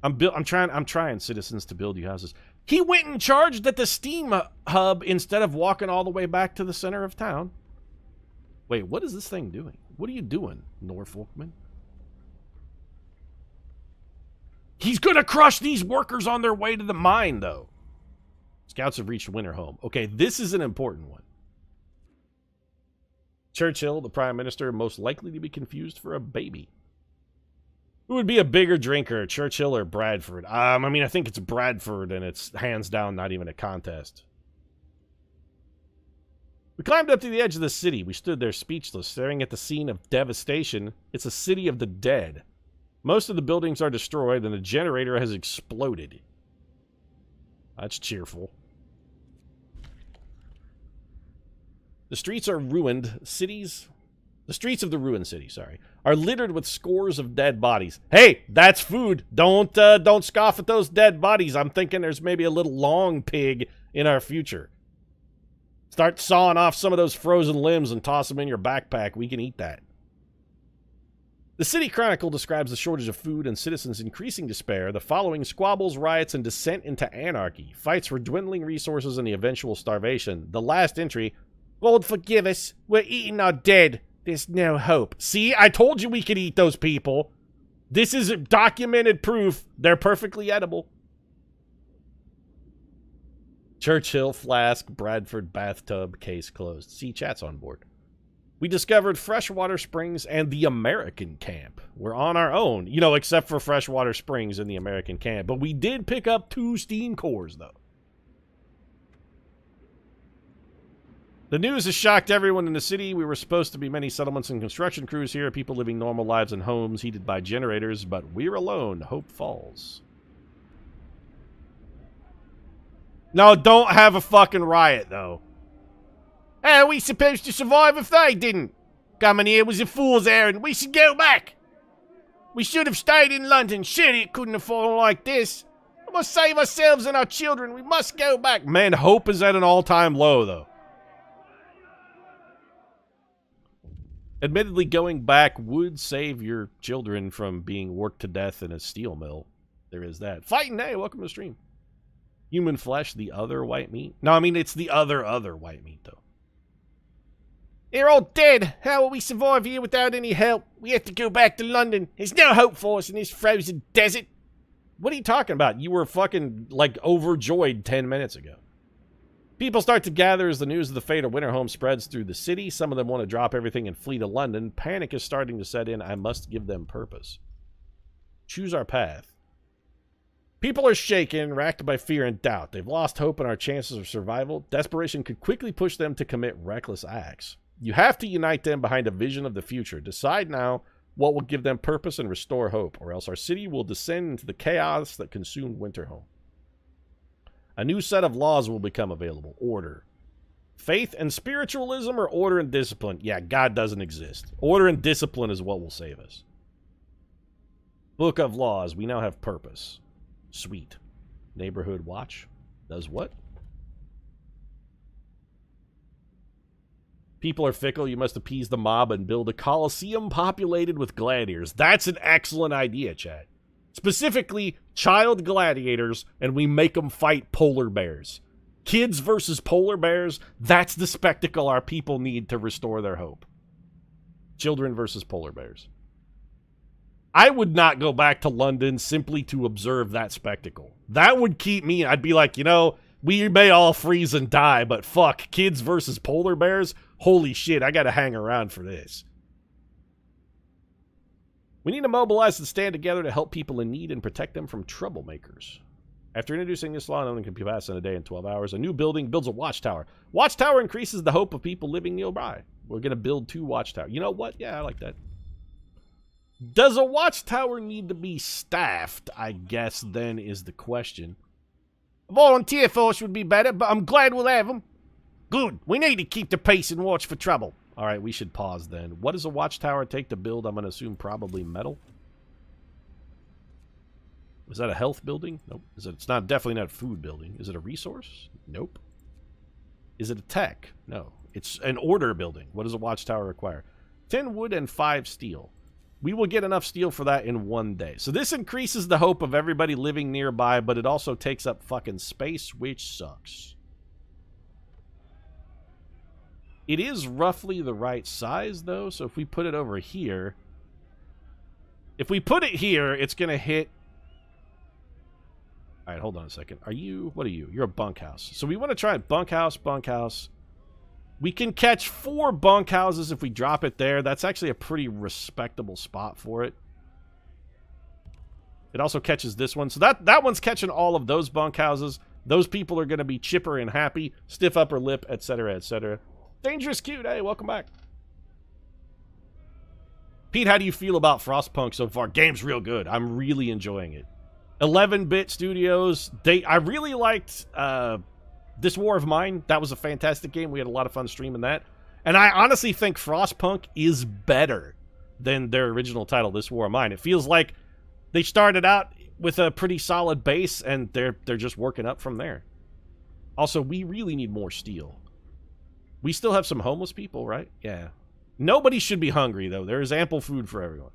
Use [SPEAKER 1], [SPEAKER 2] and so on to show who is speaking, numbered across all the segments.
[SPEAKER 1] I'm trying, citizens, to build you houses. He went and charged at the steam hub instead of walking all the way back to the center of town. Wait, what is this thing doing? What are you doing, Norfolkman? He's gonna crush these workers on their way to the mine, though. Scouts have reached Winterhome. Okay, this is an important one. Churchill, the Prime Minister, most likely to be confused for a baby. Who would be a bigger drinker, Churchill or Bradford? I mean, I think it's Bradford, and it's hands down not even a contest. We climbed up to the edge of the city. We stood there speechless, staring at the scene of devastation. It's a city of the dead. Most of the buildings are destroyed, and the generator has exploded. That's cheerful. The streets are ruined. The streets of the ruined city, are littered with scores of dead bodies. Hey, that's food. Don't scoff at those dead bodies. I'm thinking there's maybe a little long pig in our future. Start sawing off some of those frozen limbs and toss them in your backpack. We can eat that. The City Chronicle describes the shortage of food and citizens' increasing despair, the following squabbles, riots, and descent into anarchy, fights for dwindling resources and the eventual starvation. The last entry, Lord forgive us, we're eating our dead. There's no hope. See, I told you we could eat those people. This is documented proof. They're perfectly edible. Churchill, flask, Bradford, bathtub, case closed. See, chat's on board. We discovered freshwater springs and the American camp. We're on our own, you know, except for freshwater springs and the American camp. But we did pick up 2 steam cores, though. The news has shocked everyone in the city. We were supposed to be many settlements and construction crews here, people living normal lives in homes heated by generators, but we're alone. Hope falls. No, don't have a fucking riot, though. How are we supposed to survive if they didn't? Coming here was a fool's errand. We should go back. We should have stayed in London. Surely it couldn't have fallen like this. We must save ourselves and our children. We must go back. Man, hope is at an all-time low, though. Admittedly, going back would save your children from being worked to death in a steel mill. There is that. Fighting Day, welcome to the stream. Human flesh, the other white meat. No, I mean, it's the other white meat, though. They're all dead. How will we survive here without any help? We have to go back to London. There's no hope for us in this frozen desert. What are you talking about? You were fucking, like, overjoyed 10 minutes ago. People start to gather as the news of the fate of Winterhome spreads through the city. Some of them want to drop everything and flee to London. Panic is starting to set in. I must give them purpose. Choose our path. People are shaken, racked by fear and doubt. They've lost hope in our chances of survival. Desperation could quickly push them to commit reckless acts. You have to unite them behind a vision of the future. Decide now what will give them purpose and restore hope, or else our city will descend into the chaos that consumed Winterhome. A new set of laws will become available. Order. Faith and spiritualism, or order and discipline? Yeah, God doesn't exist. Order and discipline is what will save us. Book of Laws. We now have purpose. Sweet. Neighborhood Watch. Does what? People are fickle. You must appease the mob and build a coliseum populated with gladiators. That's an excellent idea, Chad. Specifically, child gladiators, and we make them fight polar bears. Kids versus polar bears, that's the spectacle our people need to restore their hope. Children versus polar bears. I would not go back to London simply to observe that spectacle. That would keep me, I'd be like, you know, we may all freeze and die, but fuck, kids versus polar bears? Holy shit, I gotta hang around for this. We need to mobilize and stand together to help people in need and protect them from troublemakers. After introducing this law, no one can be passed in a day in 12 hours. A new building builds a watchtower. Watchtower increases the hope of people living nearby. We're going to build 2 watchtowers. You know what? Yeah, I like that. Does a watchtower need to be staffed, I guess, then is the question. A volunteer force would be better, but I'm glad we'll have them. Good. We need to keep the peace and watch for trouble. All right, we should pause then. What does a watchtower take to build? I'm going to assume probably metal. Is that a health building? Nope. It's not, definitely not a food building. Is it a resource? Nope. Is it a tech? No. It's an order building. What does a watchtower require? 10 wood and 5 steel. We will get enough steel for that in 1 day. So this increases the hope of everybody living nearby, but it also takes up fucking space, which sucks. It is roughly the right size, though, so if we put it over here... If we put it here, it's going to hit... Alright, hold on a second. Are you... What are you? You're a bunkhouse. So we want to try bunkhouse, bunkhouse. We can catch 4 bunkhouses if we drop it there. That's actually a pretty respectable spot for it. It also catches this one. So that one's catching all of those bunkhouses. Those people are going to be chipper and happy. Stiff upper lip, etc., etc. Dangerous Cute, hey, welcome back. Pete, how do you feel about Frostpunk so far? Game's real good. I'm really enjoying it. 11-bit studios. I really liked... This War of Mine, that was a fantastic game. We had a lot of fun streaming that. And I honestly think Frostpunk is better than their original title, This War of Mine. It feels like they started out with a pretty solid base, and they're just working up from there. Also, we really need more steel. We still have some homeless people, right? Yeah. Nobody should be hungry, though. There is ample food for everyone.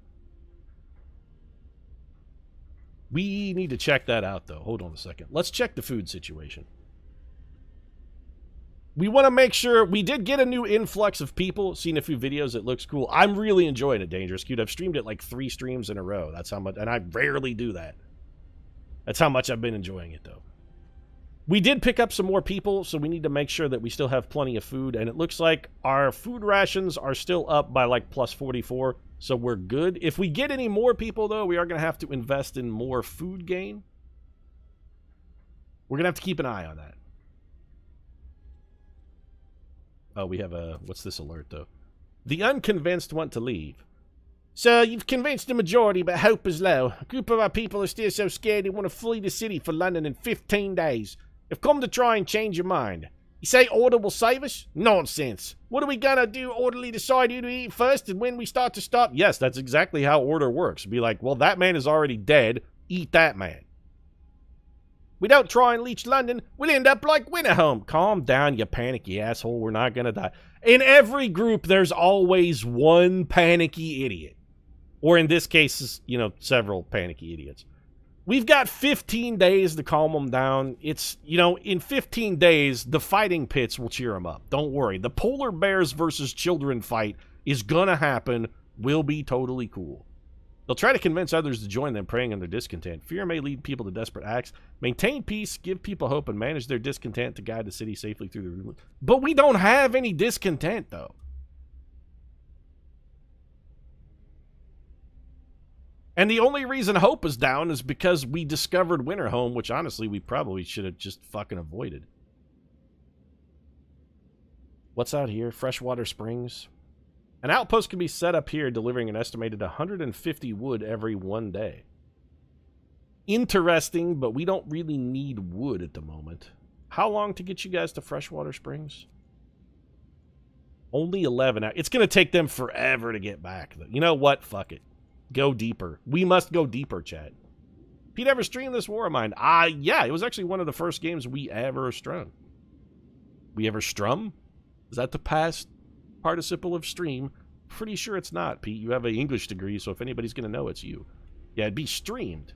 [SPEAKER 1] We need to check that out, though. Hold on a second. Let's check the food situation. We want to make sure... We did get a new influx of people. Seen a few videos. It looks cool. I'm really enjoying it, Dangerous Cute. I've streamed it like 3 streams in a row. That's how much... And I rarely do that. That's how much I've been enjoying it, though. We did pick up some more people, so we need to make sure that we still have plenty of food. And it looks like our food rations are still up by like plus 44. So we're good. If we get any more people, though, we are going to have to invest in more food gain. We're going to have to keep an eye on that. Oh, we have a... What's this alert, though? The unconvinced want to leave. Sir, you've convinced the majority, but hope is low. A group of our people are still so scared they want to flee the city for London in 15 days. They've come to try and change your mind. You say order will save us? Nonsense. What are we gonna do? Orderly decide who to eat first, and when we start to stop? Yes, that's exactly how order works. Be like, well, that man is already dead. Eat that man. We don't try and leech London, we'll end up like Winterhome. Calm down, you panicky asshole. We're not gonna die. In every group, there's always one panicky idiot. Or in this case, you know, several panicky idiots. We've got 15 days to calm them down. It's, you know, in 15 days, the fighting pits will cheer them up. Don't worry. The polar bears versus children fight is gonna happen. Will be totally cool. They'll try to convince others to join them, preying on their discontent. Fear may lead people to desperate acts. Maintain peace, give people hope, and manage their discontent to guide the city safely through the... But we don't have any discontent, though. And the only reason hope is down is because we discovered Winterhome, which honestly we probably should have just fucking avoided. What's out here? Freshwater Springs. An outpost can be set up here, delivering an estimated 150 wood every 1 day. Interesting, but we don't really need wood at the moment. How long to get you guys to Freshwater Springs? Only 11 hours. It's going to take them forever to get back. You know what? Fuck it. Go deeper. We must go deeper, chat. Pete ever streamed this War of Mine? Yeah, it was actually one of the first games we ever strung. We ever strum? Is that the past participle of stream? Pretty sure it's not, Pete. You have an English degree, so if anybody's going to know, it's you. Yeah, it'd be streamed.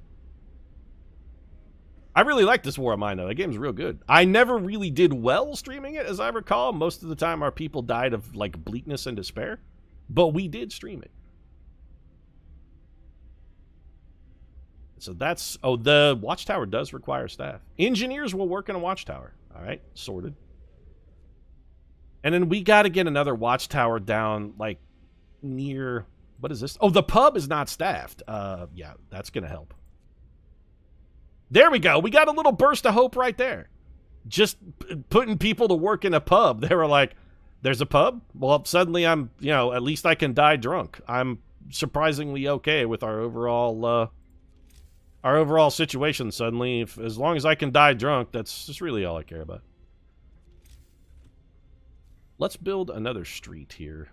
[SPEAKER 1] I really like this War of Mine, though. That game's real good. I never really did well streaming it, as I recall. Most of the time, our people died of, like, bleakness and despair. But we did stream it. So that's... Oh, the watchtower does require staff. Engineers will work in a watchtower. All right, sorted. And then we got to get another watchtower down, like, near... What is this? Oh, the pub is not staffed. Yeah, that's going to help. There we go. We got a little burst of hope right there. Just putting people to work in a pub. They were like, there's a pub? Well, suddenly I'm, you know, at least I can die drunk. I'm surprisingly okay with our overall situation suddenly. As long as I can die drunk, that's just really all I care about. Let's build another street here.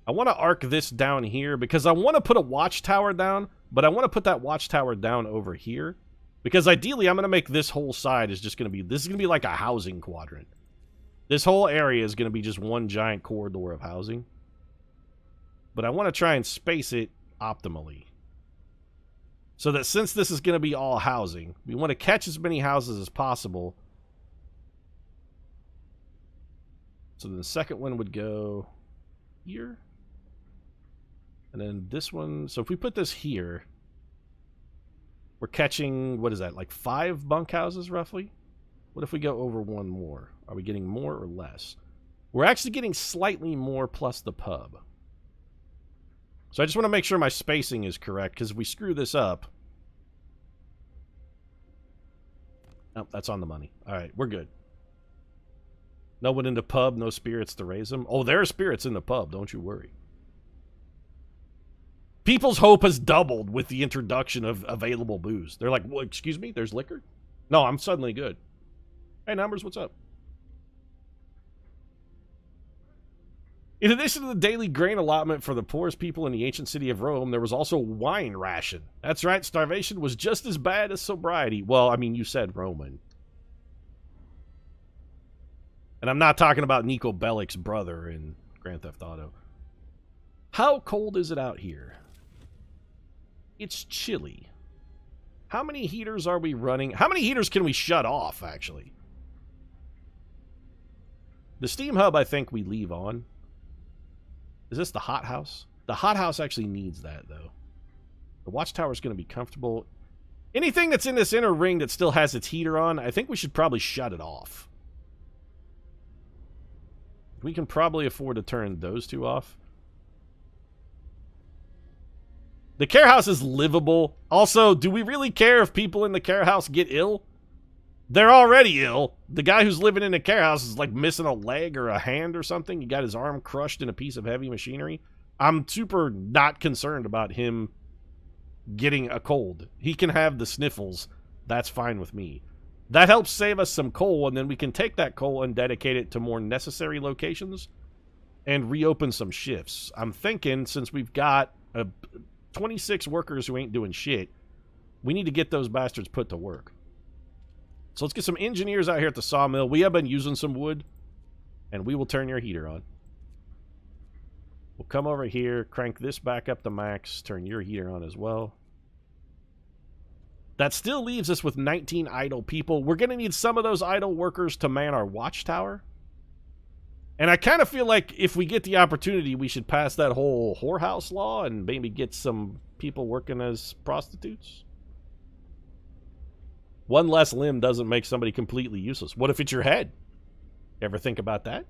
[SPEAKER 1] I want to arc this down here because I want to put a watchtower down, but I want to put that watchtower down over here because ideally I'm going to make this whole side is just going to be, this is going to be like a housing quadrant. This whole area is going to be just one giant corridor of housing. But I want to try and space it optimally. So that since this is going to be all housing, we want to catch as many houses as possible. So then the second one would go here. And then this one, so if we put this here, we're catching, what is that, like 5 bunkhouses roughly? What if we go over one more? Are we getting more or less? We're actually getting slightly more plus the pub. So I just want to make sure my spacing is correct, because if we screw this up... Oh, that's on the money. Alright, we're good. No one in the pub, no spirits to raise them. Oh, there are spirits in the pub, don't you worry. People's hope has doubled with the introduction of available booze. They're like, well, excuse me, there's liquor? No, I'm suddenly good. Hey, Numbers, what's up? In addition to the daily grain allotment for the poorest people in the ancient city of Rome, there was also wine ration. That's right, starvation was just as bad as sobriety. Well, I mean, you said Roman. And I'm not talking about Nico Bellic's brother in Grand Theft Auto. How cold is it out here? It's chilly. How many heaters are we running? How many heaters can we shut off, actually? The steam hub, I think we leave on. Is this the hothouse? The hothouse actually needs that, though. The watchtower is going to be comfortable. Anything that's in this inner ring that still has its heater on, I think we should probably shut it off. We can probably afford to turn those two off. The care house is livable. Also, do we really care if people in the care house get ill? They're already ill. The guy who's living in the care house is like missing a leg or a hand or something. He got his arm crushed in a piece of heavy machinery. I'm super not concerned about him getting a cold. He can have the sniffles. That's fine with me. That helps save us some coal, and then we can take that coal and dedicate it to more necessary locations and reopen some shifts. I'm thinking, since we've got 26 workers who ain't doing shit, we need to get those bastards put to work. So let's get some engineers out here at the sawmill. We have been using some wood, and we will turn your heater on. We'll come over here, crank this back up to max, turn your heater on as well. That still leaves us with 19 idle people. We're going to need some of those idle workers to man our watchtower. And I kind of feel like if we get the opportunity, we should pass that whole whorehouse law and maybe get some people working as prostitutes. One less limb doesn't make somebody completely useless. What if it's your head? Ever think about that?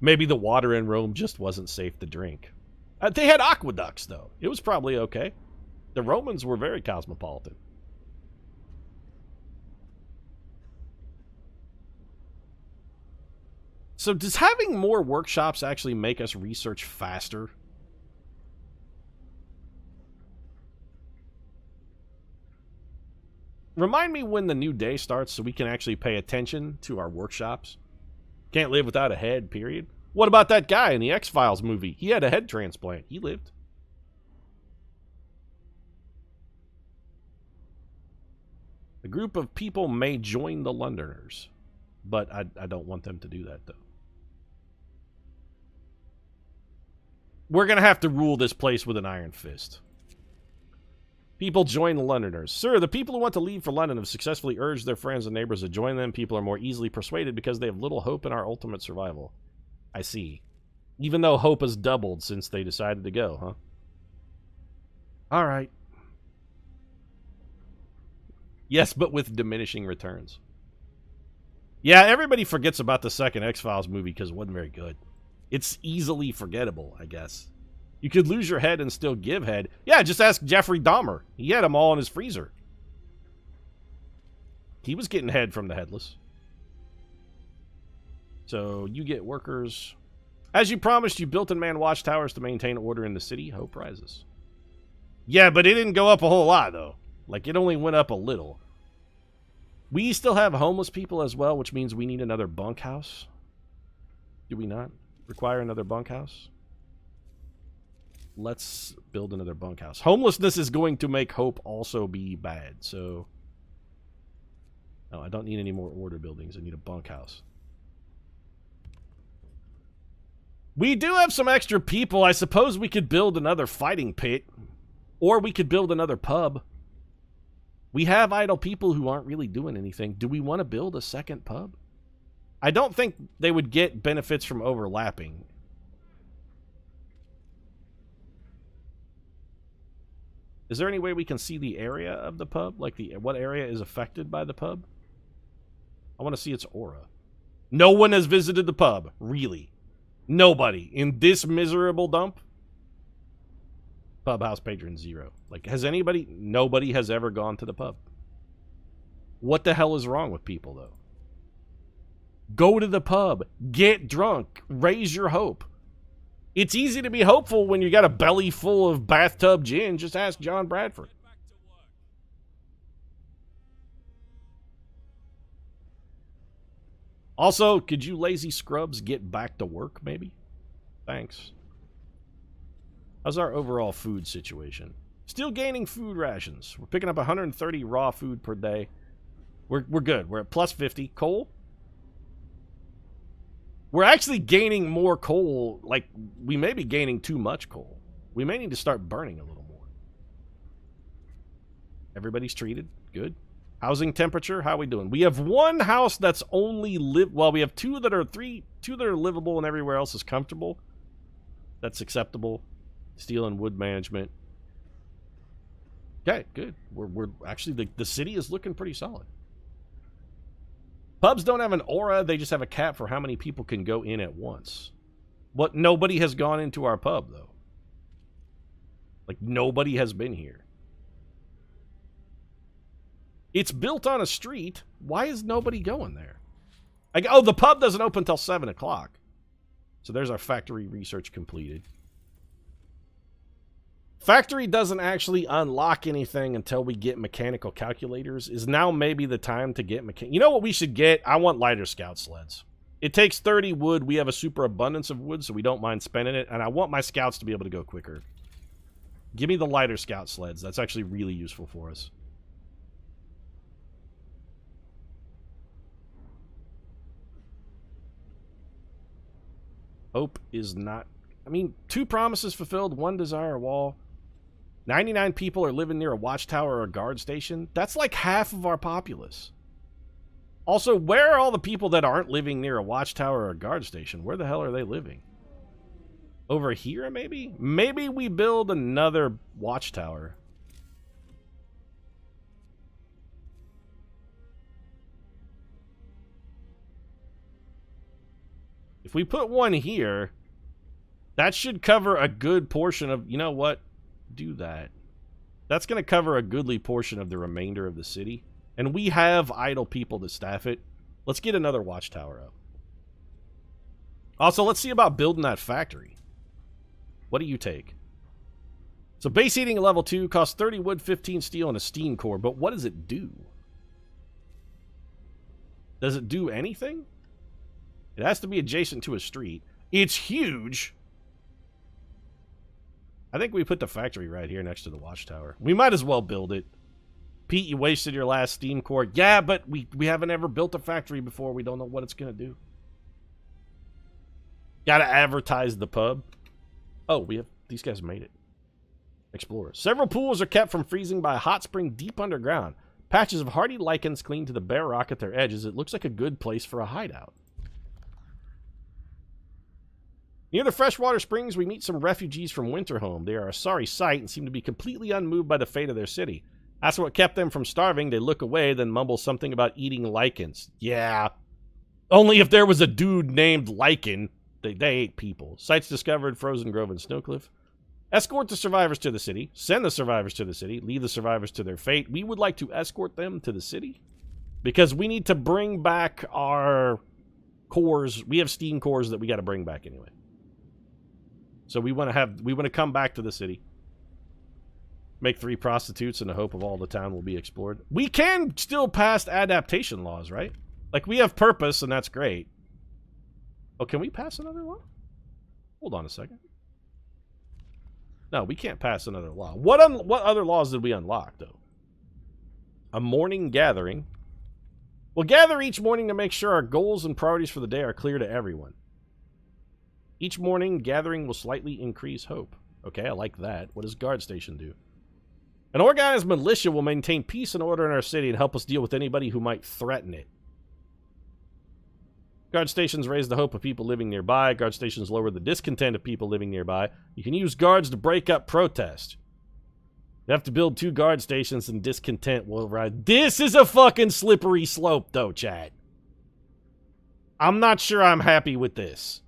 [SPEAKER 1] Maybe the water in Rome just wasn't safe to drink. They had aqueducts, though. It was probably okay. The Romans were very cosmopolitan. So does having more workshops actually make us research faster? Remind me when the new day starts so we can actually pay attention to our workshops. Can't live without a head, period. What about that guy in the X-Files movie? He had a head transplant. He lived. A group of people may join the Londoners, but I don't want them to do that, though. We're going to have to rule this place with an iron fist. People join the Londoners. Sir, the people who want to leave for London have successfully urged their friends and neighbors to join them. People are more easily persuaded because they have little hope in our ultimate survival. I see. Even though hope has doubled since they decided to go, huh? All right. Yes, but with diminishing returns. Yeah, everybody forgets about the second X-Files movie because it wasn't very good. It's easily forgettable, I guess. You could lose your head and still give head. Yeah, just ask Jeffrey Dahmer. He had them all in his freezer. He was getting head from the headless. So you get workers. As you promised, you built and manned watchtowers to maintain order in the city. Hope rises. Yeah, but it didn't go up a whole lot, though. Like, it only went up a little. We still have homeless people as well, which means we need another bunkhouse. Do we not require another bunkhouse? Let's build another bunkhouse. Homelessness is going to make hope also be bad, so... No, I don't need any more order buildings. I need a bunkhouse. We do have some extra people. I suppose we could build another fighting pit. Or we could build another pub. We have idle people who aren't really doing anything. Do we want to build a second pub? I don't think they would get benefits from overlapping. Is there any way we can see the area of the pub? Like what area is affected by the pub? I want to see its aura. No one has visited the pub. Really? Nobody. In this miserable dump? Pub house patron 0. Like, has anybody... Nobody has ever gone to the pub. What the hell is wrong with people, though? Go to the pub. Get drunk. Raise your hope. It's easy to be hopeful when you got a belly full of bathtub gin. Just ask John Bradford. Also, could you lazy scrubs get back to work, maybe? Thanks. How's our overall food situation? Still gaining food rations. We're picking up 130 raw food per day. We're good. We're at plus 50. Coal? We're actually gaining more coal. Like, we may be gaining too much coal. We may need to start burning a little more. Everybody's treated. Good. Housing temperature, how are we doing? We have one house that's only well, we have two that are livable and everywhere else is comfortable. That's acceptable. Steel and wood management. Okay, good. We're actually the city is looking pretty solid. Pubs don't have an aura, they just have a cap for how many people can go in at once. But nobody has gone into our pub though. Like nobody has been here. It's built on a street. Why is nobody going there? Oh, the pub doesn't open until 7 o'clock. So there's our factory research completed. Factory doesn't actually unlock anything until we get mechanical calculators. Is now maybe the time to get You know what we should get? I want lighter scout sleds. It takes 30 wood. We have a super abundance of wood, so we don't mind spending it. And I want my scouts to be able to go quicker. Give me the lighter scout sleds. That's actually really useful for us. Hope is not... I mean, 2 promises fulfilled, 1 desire wall. 99 people are living near a watchtower or a guard station. That's like half of our populace. Also, where are all the people that aren't living near a watchtower or a guard station? Where the hell are they living? Over here, maybe? Maybe we build another watchtower. If we put one here, that should cover a good portion of... You know what? Do that. That's going to cover a goodly portion of the remainder of the city. And we have idle people to staff it. Let's get another watchtower up. Also, let's see about building that factory. What do you take? So base heating at level 2 costs 30 wood, 15 steel, and a steam core. But what does it do? Does it do anything? It has to be adjacent to a street. It's huge. I think we put the factory right here next to the watchtower. We might as well build it. Pete, you wasted your last steam core. Yeah, but we haven't ever built a factory before. We don't know what it's going to do. Gotta advertise the pub. Oh, these guys made it. Explorers. Several pools are kept from freezing by a hot spring deep underground. Patches of hardy lichens cling to the bare rock at their edges. It looks like a good place for a hideout. Near the freshwater springs, we meet some refugees from Winterhome. They are a sorry sight and seem to be completely unmoved by the fate of their city. Ask what kept them from starving, they look away, then mumble something about eating lichens. Yeah. Only if there was a dude named Lichen. They ate people. Sites discovered, Frozen Grove and Snowcliff. Escort the survivors to the city. Send the survivors to the city. Leave the survivors to their fate. We would like to escort them to the city. Because we need to bring back our cores. We have steam cores that we got to bring back anyway. So we want to come back to the city. Make 3 prostitutes in the hope of all the town will be explored. We can still pass adaptation laws, right? Like, we have purpose, and that's great. Oh, can we pass another law? Hold on a second. No, we can't pass another law. What other laws did we unlock, though? A morning gathering. We'll gather each morning to make sure our goals and priorities for the day are clear to everyone. Each morning, gathering will slightly increase hope. Okay, I like that. What does guard station do? An organized militia will maintain peace and order in our city and help us deal with anybody who might threaten it. Guard stations raise the hope of people living nearby. Guard stations lower the discontent of people living nearby. You can use guards to break up protest. You have to build 2 guard stations and discontent will rise. This is a fucking slippery slope, though, chat. I'm not sure I'm happy with this.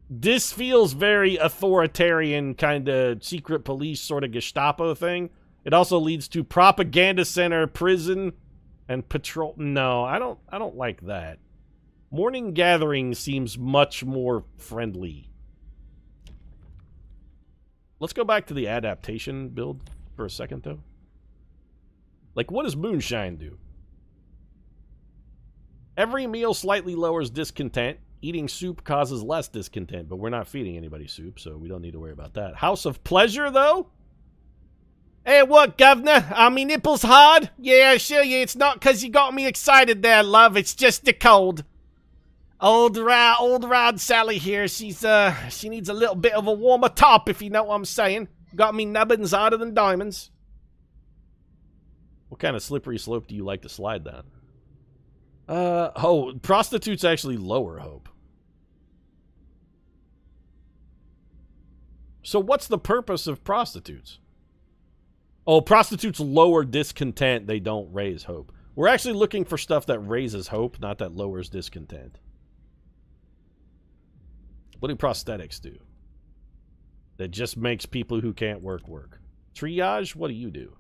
[SPEAKER 1] This feels very authoritarian, kind of secret police sort of Gestapo thing. It also leads to propaganda center, prison, and patrol. No, I don't like that. Morning gathering seems much more friendly. Let's go back to the adaptation build for a second, though. Like, what does moonshine do? Every meal slightly lowers discontent. Eating soup causes less discontent, but we're not feeding anybody soup, so we don't need to worry about that. House of pleasure, though? Hey, what, governor? Are me nipples hard? Yeah, I assure you, it's not because you got me excited there, love. It's just the cold. Old Rod Sally here, she needs a little bit of a warmer top, if you know what I'm saying. Got me nubbins harder than diamonds. What kind of slippery slope do you like to slide down? Oh, prostitutes actually lower hope. So what's the purpose of prostitutes? Oh, prostitutes lower discontent, they don't raise hope. We're actually looking for stuff that raises hope, not that lowers discontent. What do prosthetics do? That just makes people who can't work work. Triage, what do you do?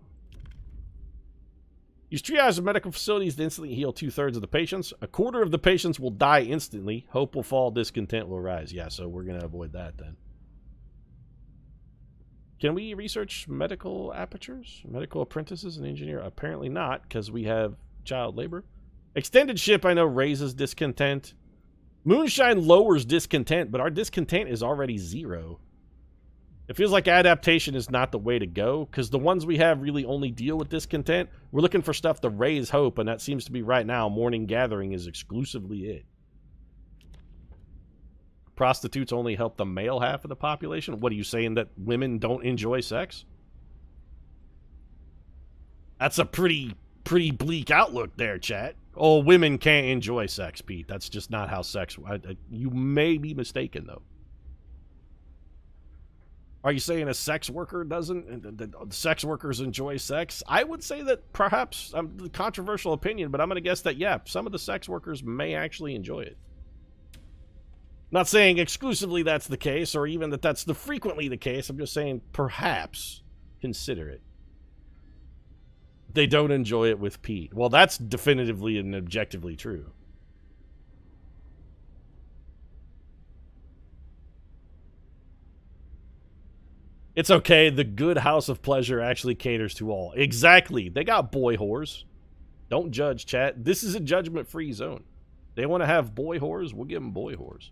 [SPEAKER 1] Use triage of medical facilities to instantly heal 2/3 of the patients. 1/4 of the patients will die instantly. Hope will fall, discontent will rise. Yeah, so we're going to avoid that then. Can we research medical apertures? Medical apprentices and engineer? Apparently not, because we have child labor. Extended ship, I know, raises discontent. Moonshine lowers discontent, but our discontent is already 0. It feels like adaptation is not the way to go, because the ones we have really only deal with discontent. We're looking for stuff to raise hope, and that seems to be right now. Morning gathering is exclusively it. Prostitutes only help the male half of the population? What are you saying, that women don't enjoy sex? That's a pretty bleak outlook there, chat. Oh, women can't enjoy sex, Pete. That's just not how sex... you may be mistaken, though. Are you saying a sex worker doesn't? Sex workers enjoy sex? I would say that perhaps, controversial opinion, but I'm going to guess that, yeah, some of the sex workers may actually enjoy it. Not saying exclusively that's the case, or even that that's frequently the case. I'm just saying perhaps consider it. They don't enjoy it with Pete. Well, that's definitively and objectively true. It's okay. The good house of pleasure actually caters to all. Exactly. They got boy whores. Don't judge, chat. This is a judgment-free zone. They want to have boy whores, we'll give them boy whores.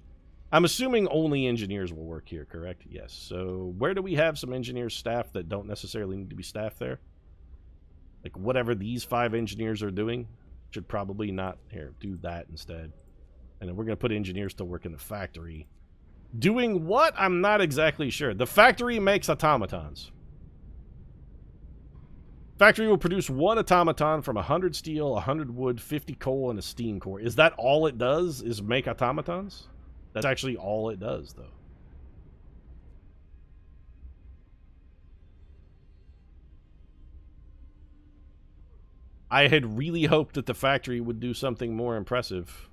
[SPEAKER 1] I'm assuming only engineers will work here, correct? Yes. So where do we have some engineers staffed that don't necessarily need to be staffed there? Like whatever these 5 engineers are doing should probably not... Here, do that instead. And then we're going to put engineers to work in the factory. Doing what? I'm not exactly sure. The factory makes automatons. Factory will produce 1 automaton from 100 steel, 100 wood, 50 coal, and a steam core. Is that all it does, is make automatons? That's actually all it does, though. I had really hoped that the factory would do something more impressive.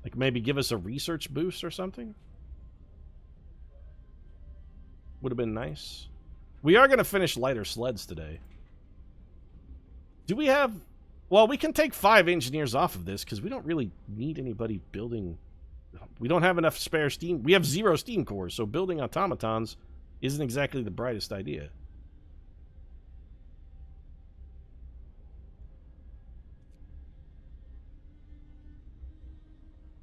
[SPEAKER 1] Like maybe give us a research boost or something? Would have been nice. We are going to finish lighter sleds today. Do we have... Well, we can take 5 engineers off of this because we don't really need anybody building... We don't have enough spare steam. We have 0 steam cores, so building automatons isn't exactly the brightest idea.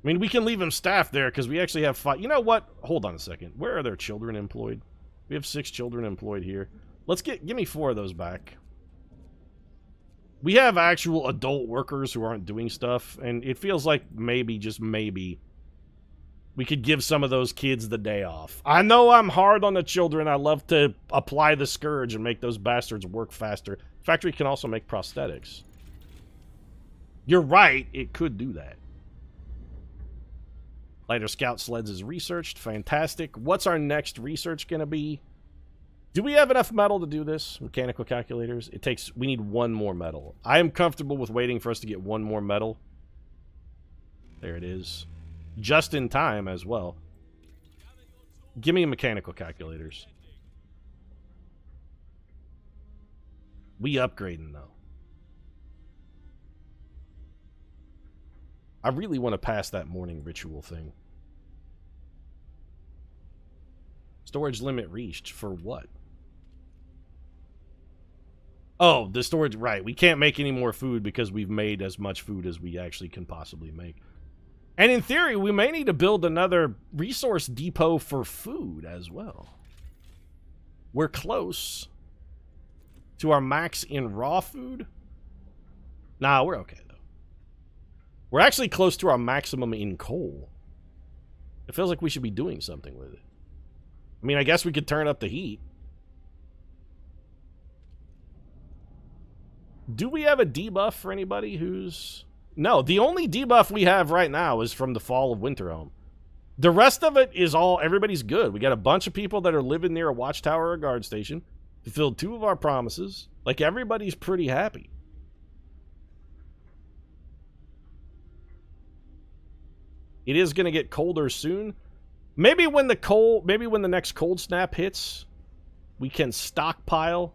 [SPEAKER 1] I mean, we can leave them staffed there because we actually have 5... You know what? Hold on a second. Where are their children employed? We have 6 children employed here. Let's give me 4 of those back. We have actual adult workers who aren't doing stuff, and it feels like maybe, just maybe, we could give some of those kids the day off. I know I'm hard on the children. I love to apply the scourge and make those bastards work faster. Factory can also make prosthetics. You're right, it could do that. Lighter scout sleds is researched. Fantastic. What's our next research going to be? Do we have enough metal to do this? Mechanical calculators. We need one more metal. I am comfortable with waiting for us to get one more metal. There it is. Just in time as well. Give me mechanical calculators. We upgrading though. I really want to pass that morning ritual thing. Storage limit reached. For what? Oh, the storage, right. We can't make any more food because we've made as much food as we actually can possibly make. And in theory, we may need to build another resource depot for food as well. We're close to our max in raw food. Nah, we're okay, though. We're actually close to our maximum in coal. It feels like we should be doing something with it. I mean, I guess we could turn up the heat. Do we have a debuff for anybody who's... No, the only debuff we have right now is from the fall of Winterhome. The rest of it is all... Everybody's good. We got a bunch of people that are living near a watchtower or a guard station. Fulfilled 2 of our promises. Like, everybody's pretty happy. It is going to get colder soon. Maybe when the next cold snap hits, we can stockpile.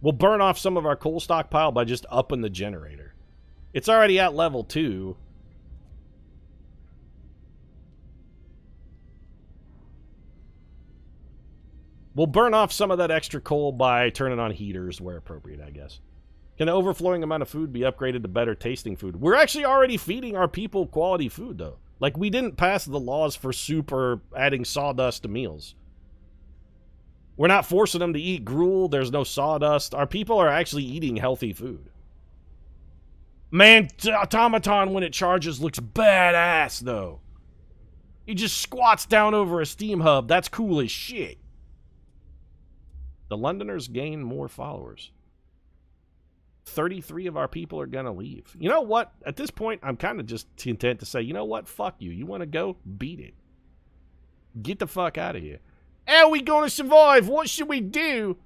[SPEAKER 1] We'll burn off some of our coal stockpile by just upping the generator. It's already at level 2. We'll burn off some of that extra coal by turning on heaters where appropriate, I guess. Can the overflowing amount of food be upgraded to better tasting food? We're actually already feeding our people quality food, though. Like, we didn't pass the laws for soup or adding sawdust to meals. We're not forcing them to eat gruel. There's no sawdust. Our people are actually eating healthy food. Man, Automaton, when it charges, looks badass, though. He just squats down over a steam hub. That's cool as shit. The Londoners gain more followers. 33 of our people are going to leave. You know what? At this point, I'm kind of just content to say, you know what? Fuck you. You want to go? Beat it. Get the fuck out of here. How are we going to survive? What should we do?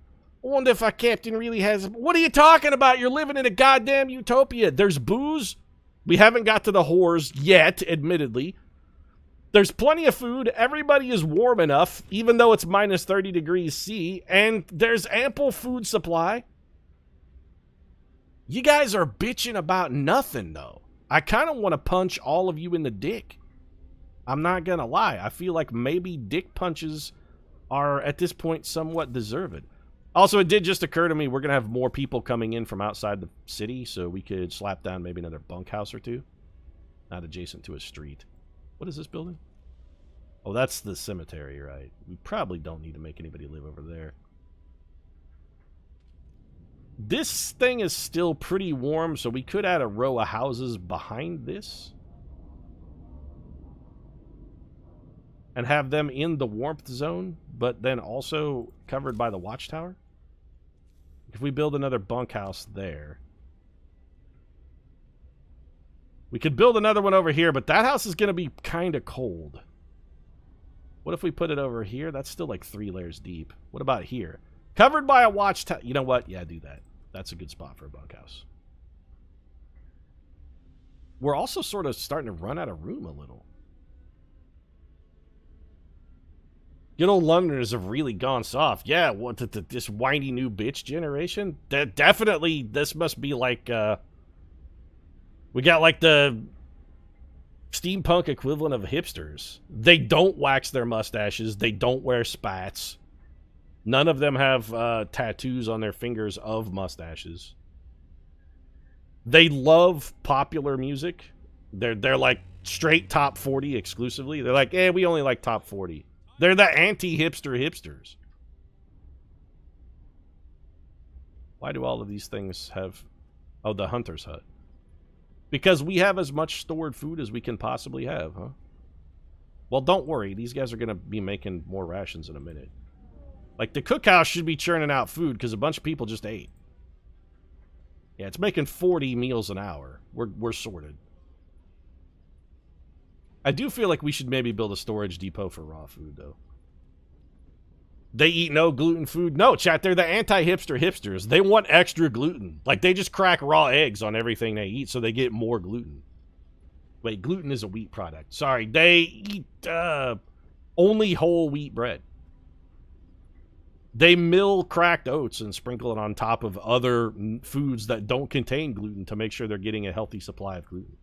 [SPEAKER 1] I wonder if our captain really has... What are you talking about? You're living in a goddamn utopia. There's booze. We haven't got to the whores yet, admittedly. There's plenty of food. Everybody is warm enough, even though it's minus 30 degrees C. And there's ample food supply. You guys are bitching about nothing, though. I kind of want to punch all of you in the dick. I'm not going to lie. I feel like maybe dick punches are, at this point, somewhat deserved. Also, it did just occur to me we're going to have more people coming in from outside the city, so we could slap down maybe another bunkhouse or 2. Not adjacent to a street. What is this building? Oh, that's the cemetery, right? We probably don't need to make anybody live over there. This thing is still pretty warm, so we could add a row of houses behind this. And have them in the warmth zone, but then also covered by the watchtower. If we build another bunkhouse there. We could build another one over here, but that house is going to be kind of cold. What if we put it over here? That's still like 3 layers deep. What about here? Covered by a watchtower. You know what? Yeah, do that. That's a good spot for a bunkhouse. We're also sort of starting to run out of room a little. Good old Londoners have really gone soft. Yeah, what this whiny new bitch generation? Definitely, this must be like, we got like the steampunk equivalent of hipsters. They don't wax their mustaches. They don't wear spats. None of them have tattoos on their fingers of mustaches. They love popular music. They're like straight top 40 exclusively. They're like, we only like top 40. They're the anti-hipster hipsters. Why do all of these things have Oh, the hunter's hut. Because we have as much stored food as we can possibly have, huh? Well, don't worry. These guys are going to be making more rations in a minute. Like, the cookhouse should be churning out food because a bunch of people just ate. Yeah, it's making 40 meals an hour. We're sorted. I do feel like we should maybe build a storage depot for raw food, though. They eat no gluten food? No, chat, they're the anti-hipster hipsters. They want extra gluten. Like, they just crack raw eggs on everything they eat so they get more gluten. Wait, gluten is a wheat product. Sorry, they eat only whole wheat bread. They mill cracked oats and sprinkle it on top of other foods that don't contain gluten to make sure they're getting a healthy supply of gluten.